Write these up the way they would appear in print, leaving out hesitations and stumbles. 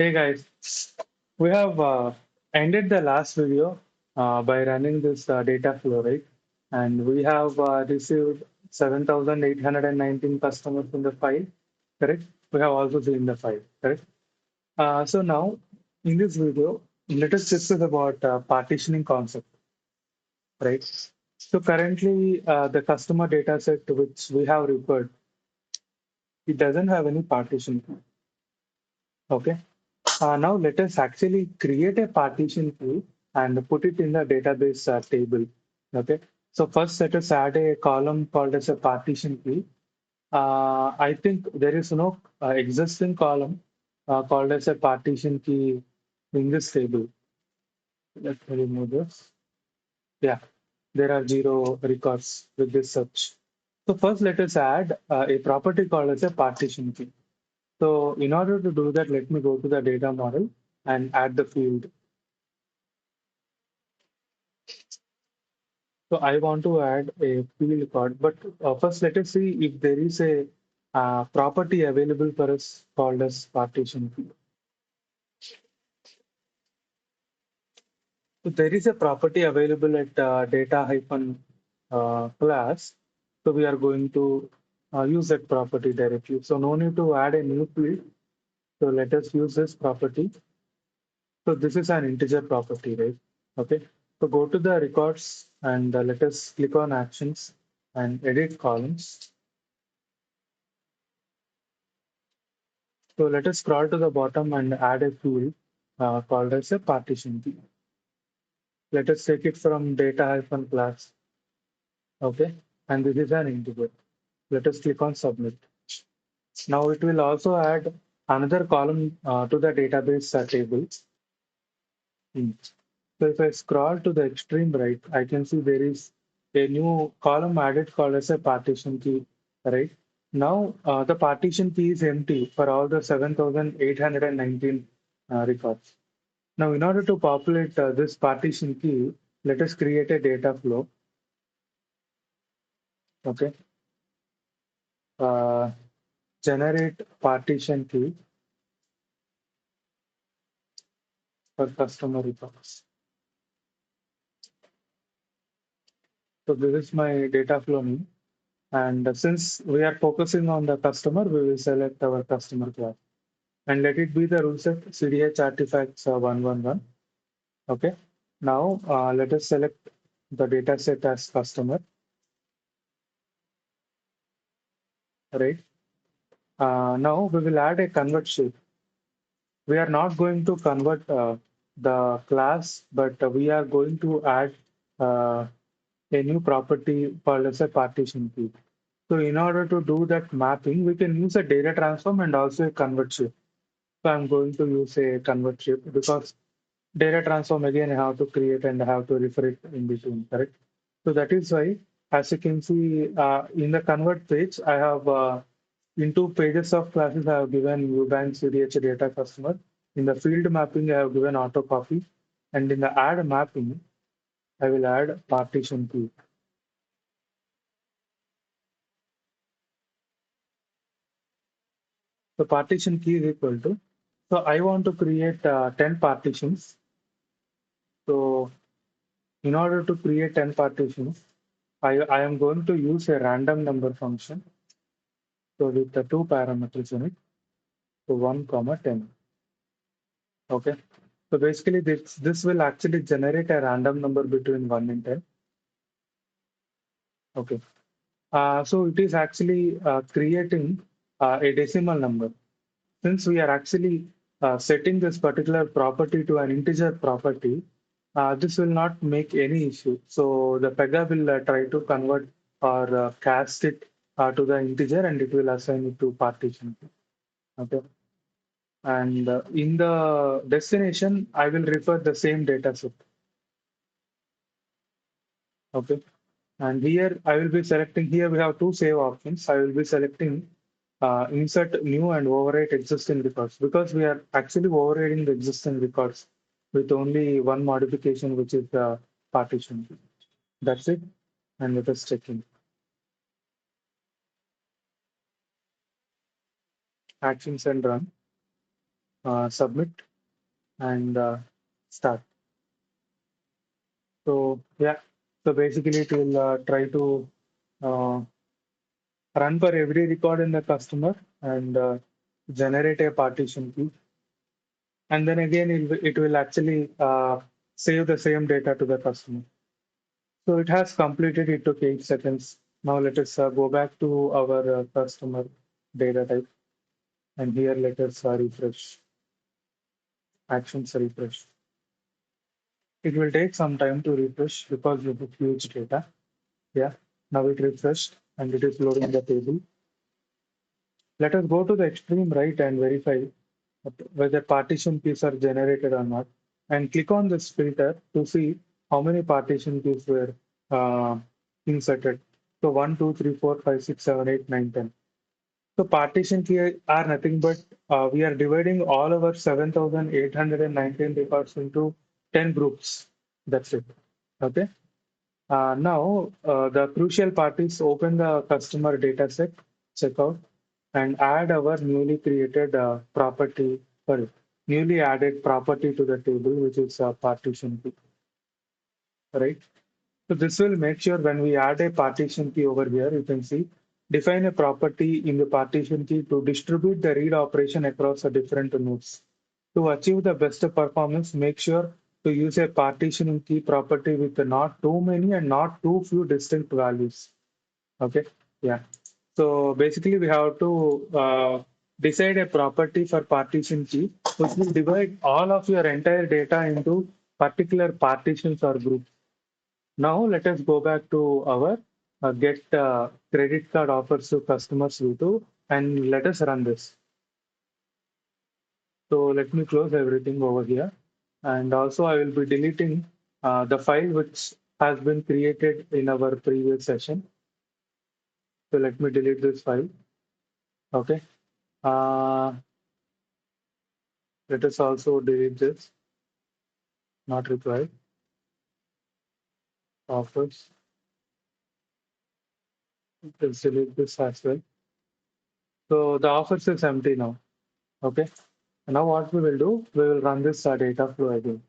Hey guys, we have ended the last video by running this data flow, right? And we have received 7,819 customers in the file, correct? We have also seen the file, correct? So now, in this video, let us discuss about partitioning concept, right? So currently, the customer data set which we have referred, it doesn't have any partition, okay? Now let us actually create a partition key and put it in the database table. Okay. So first let us add a column called as a partition key. I think there is no existing column called as a partition key in this table. Let me remove this. Yeah, there are zero records with this search. So first let us add a property called as a partition key. So in order to do that, let me go to the data model and add the field. So I want to add a field card, but first let us see if there is a property available for us called as partition. So there is a property available at data hyphen class. So we are going to use that property directly. So no need to add a new field. So let us use this property. So this is an integer property, right? Okay. So go to the records and let us click on actions and edit columns. So let us scroll to the bottom and add a field called as a partition key. Let us take it from data hyphen class. Okay. And this is an integer. Let us click on submit. Now it will also add another column to the database table. Hmm. So if I scroll to the extreme right, I can see there is a new column added called as a partition key, right? Now the partition key is empty for all the 7,819 records. Now, in order to populate this partition key, let us create a data flow. Okay. Uh, Generate partition key for customer records. So this is my data flow name. And since we are focusing on the customer, we will select our customer class. And let it be the rule set CDH artifacts 111. Okay. Now let us select the data set as customer, right? Now we will add a convert shape. We are not going to convert the class, but we are going to add uh, a new property called as a partition key. So in order to do that mapping, we can use a data transform and also a convert shape. So I'm going to use a convert shape because data transform again I have to create and I have to refer it in between, correct? So that is why, as you can see in the convert page, I have in two pages of classes, I have given Ubank CDH data customer. In the field mapping, I have given auto copy. And in the add mapping, I will add partition key. So partition key is equal to, so I want to create 10 partitions. So in order to create 10 partitions, I am going to use a random number function. So with the two parameters in it, so 1 comma 10. Okay. So basically this will actually generate a random number between 1 and 10. Okay. So it is actually creating a decimal number. Since we are actually setting this particular property to an integer property, this will not make any issue. So the Pega will try to convert or cast it to the integer and it will assign it to partition. Okay. And in the destination, I will refer the same data set. Okay. And here I will be selecting, here we have two save options. I will be selecting insert new and overwrite existing records because we are actually overriding the existing records with only one modification, which is the partition. That's it. And let us check in. Actions and run. submit, and start. So yeah, so basically it will try to uh, run for every record in the customer and generate a partition key. And then again, it will actually save the same data to the customer. So it has completed. It took 8 seconds. Now let us go back to our customer data type. And here let us refresh, actions refresh. It will take some time to refresh because of the huge data. Yeah, now it refreshed and it is loading the table. Let us go to the extreme right and verify whether partition keys are generated or not. And click on this filter to see how many partition keys were uh, inserted. So 1, 2, 3, 4, 5, 6, 7, 8, 9, 10. So partition key are nothing but we are dividing all our 7,819 records into 10 groups. That's it. Okay. Now, the crucial part is open the customer dataset, checkout, and add our newly created property, sorry, newly added property to the table, which is a partition key, right? So this will make sure when we add a partition key over here, you can see define a property in the partition key to distribute the read operation across the different nodes. To achieve the best performance, make sure to use a partitioning key property with not too many and not too few distinct values. Okay, yeah. So basically, we have to decide a property for partition key, which will divide all of your entire data into particular partitions or groups. Now let us go back to our get credit card offers to customers V2 and let us run this. So let me close everything over here. And also I will be deleting the file which has been created in our previous session. So let me delete this file. Okay. Uh, Let us also delete this, not required. Offers. Let's delete this as well. So the offers is empty now. Okay. Now what we will do, we will run this data flow again.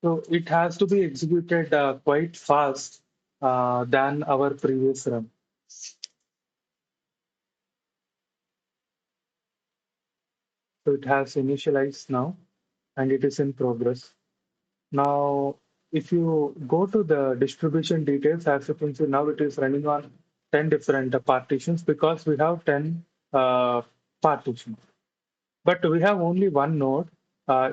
So it has to be executed quite fast than our previous run. So it has initialized now and it is in progress. Now, if you go to the distribution details, as you can see, now it is running on 10 different partitions because we have 10 partitions. But we have only one node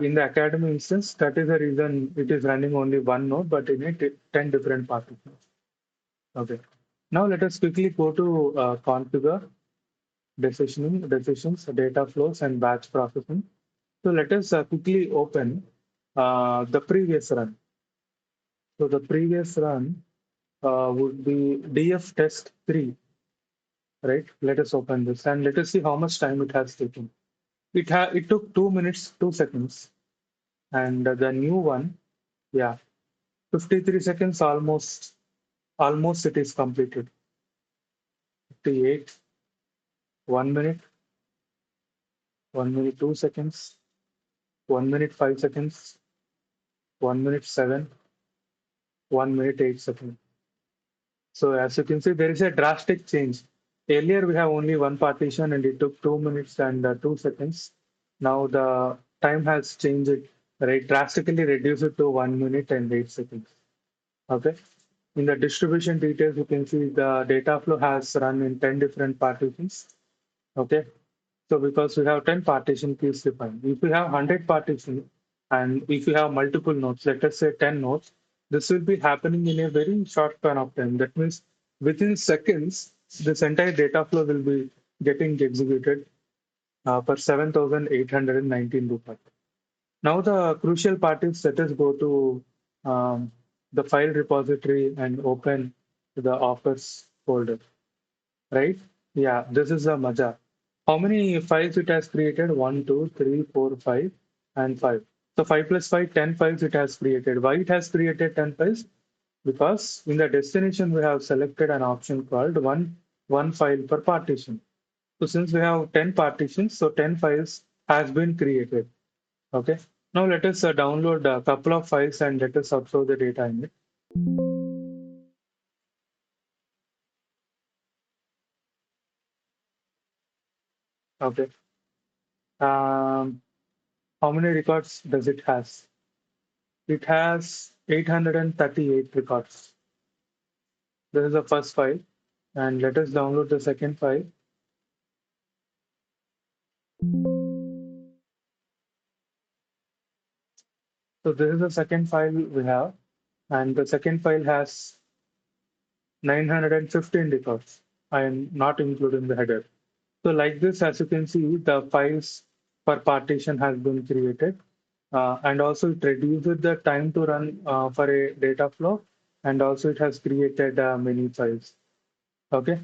in the Academy instance. That is the reason it is running only one node, but in it, 10 different partitions. Okay. Now let us quickly go to configure decisions, data flows, and batch processing. So let us quickly open the previous run. So the previous run would be df test 3, right? Let us open this and let us see how much time it has taken. It took 2 minutes, 2 seconds. And the new one, yeah, 53 seconds almost it is completed. 58, 1 minute, 1 minute, 2 seconds, 1 minute, 5 seconds, 1 minute, 7, 1 minute, 8 seconds. So as you can see, there is a drastic change. Earlier, we have only one partition and it took 2 minutes and 2 seconds. Now the time has changed, right? Drastically reduced it to 1 minute and 8 seconds. Okay. In the distribution details, you can see the data flow has run in 10 different partitions. Okay. So because we have 10 partition keys defined, if we have 100 partitions and if you have multiple nodes, let us say 10 nodes, this will be happening in a very short span of time. That means within seconds, this entire data flow will be getting executed for 7,819 rupees. Now the crucial part is let us go to the file repository and open the offers folder, right? Yeah, this is a Maja. How many files it has created? 1, 2, 3, 4, 5, and 5. So 5 plus 5, 10 files it has created. Why it has created 10 files? Because in the destination we have selected an option called one file per partition. So since we have 10 partitions, so 10 files has been created. Okay. Now let us download a couple of files and let us upload the data in it. Okay. Um, how many records does it has? It has 838 records. This is the first file, and let us download the second file. So this is the second file we have, and the second file has 915 records. I am not including the header. So like this, as you can see, the files per partition has been created. And also it reduces the time to run for a data flow. And also it has created many files. Okay.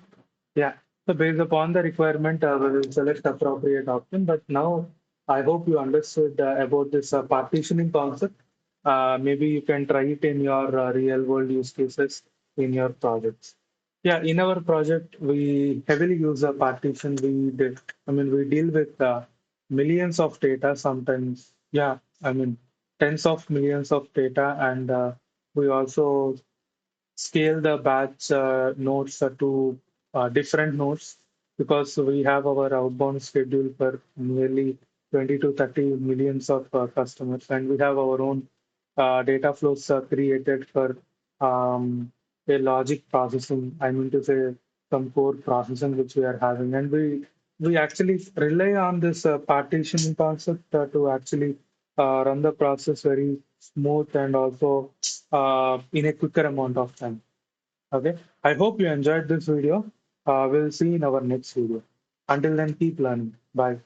Yeah. So based upon the requirement, we will select appropriate option. But now I hope you understood about this partitioning concept. Maybe you can try it in your real world use cases in your projects. Yeah, in our project, we heavily use a partition. I mean, we deal with millions of data sometimes. Yeah, I mean, tens of millions of data, and we also scale the batch nodes to different nodes because we have our outbound schedule for nearly 20 to 30 millions of customers, and we have our own data flows created for a logic processing. I mean to say some core processing which we are having, and we actually rely on this partitioning concept to actually run the process very smooth and also in a quicker amount of time. Okay. I hope you enjoyed this video. We'll see in our next video. Until then, keep learning. Bye.